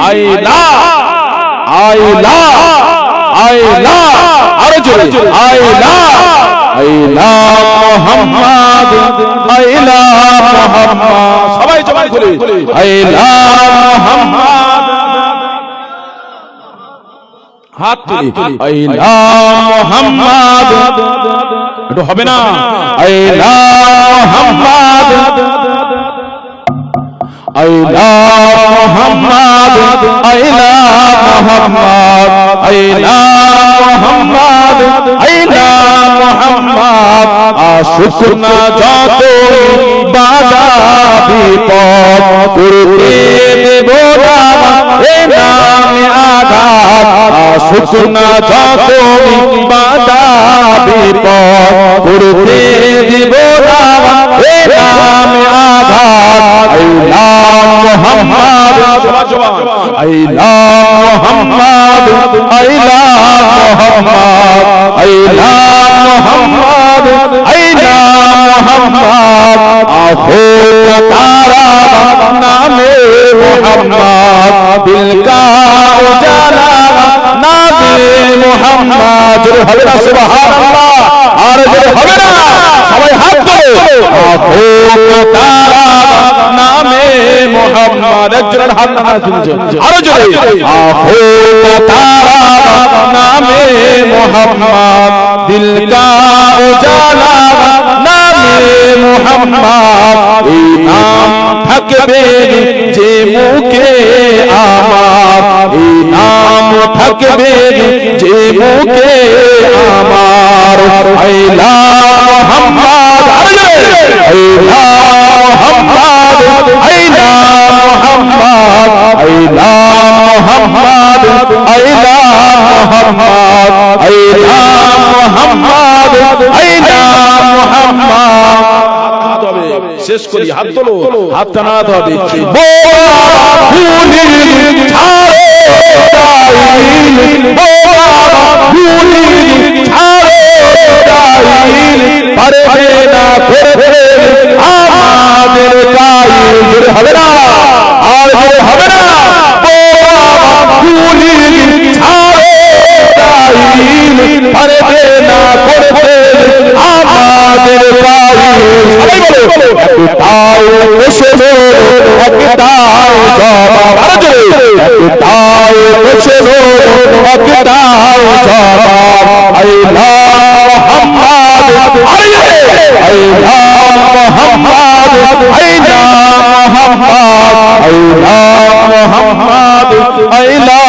আইলা আইলা আইলা আরো জোরে আইলা আইলা মুহাম্মদ আইলা মুহাম্মদ সবাই জবান খুলে আইলা মুহাম্মদ হাত তুলি আইলা মুহাম্মদ এটা হবে না আইলা মুহাম্মদ আইলা মুহাম্মদ আইলা মুহাম্মদ আইলা মুহাম্মদ আইলা মুহাম্মদ আশুক না যত বাধা বিপদ করতে দেব না এ নামে আঘাত আশুক না যত বাধা বিপদ করতে দেব না এ নামে আঘাত আইলা মুহাম্মদ আইলা মুহাম্মদ আইলা মুহাম্মদ আইলা মুহাম্মদ আইলা মুহাম্মদ আখো তারা নামে মুহাম্মদ দিল কা উজালা নামে মুহাম্মদ হবে না সুবহানাল্লাহ আর হবে না সবাই হাত তোলো আখো তারা নামে মুহাম্মদ একজনের হাত না তুলছেন আরো জোরে আখো তারা নামে মুহাম্মদ দিল কা উজালা নামে মুহাম্মদ এই নাম থাকবে যে মুখে আমার এই নাম থাকবে যে মুখে আমার আইলা মুহাম্মদ আইলা মুহাম্মদ আইলা মুহাম্মদ আইলা মুহাম্মদ আইলা মুহাম্মদ আইলা মুহাম্মদ আইলা মুহাম্মদ শেষ করি হাত তোলো হাত টানাতে হবে ফুলের ছাড়ে ডাইল ফুলের ছাড়ে ডাইল পারবে না করবে আমাদের কাইল হবে না আর হবে না ফুলের ছাড়ে ডাইল পারবে না করবে আমাদের কাইল একটাই বসেলো একটাই জবাব একটাই বসেলো একটাই জবাব আইলা মুহাম্মদ আইলা মুহাম্মদ আইলা মুহাম্মদ আইলা মুহাম্মদ আইলা